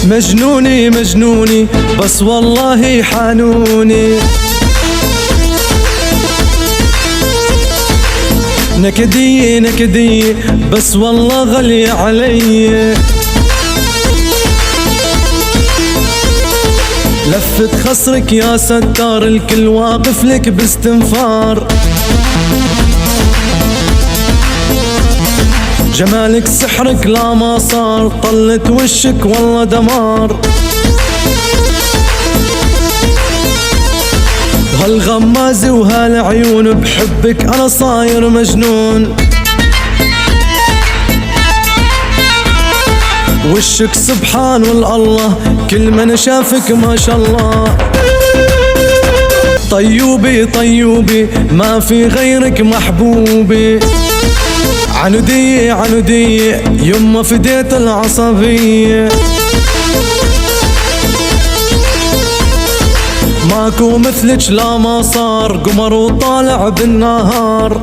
مجنوني مجنوني بس والله حانوني، نكدية نكدية بس والله غالية علي، لفت خصرك يا ستار الكل واقف لك باستنفار، جمالك سحرك لا ما صار، طلت وشك والله دمار، وهالغمازة وهالعيون بحبك أنا صاير مجنون، وشك سبحان والله كل من شافك ما شاء الله، طيوبي طيوبي ما في غيرك محبوبي، عنودية عنودية يما فديت العصبية، ماكو مثلك لا ما صار، قمر وطالع بالنهار.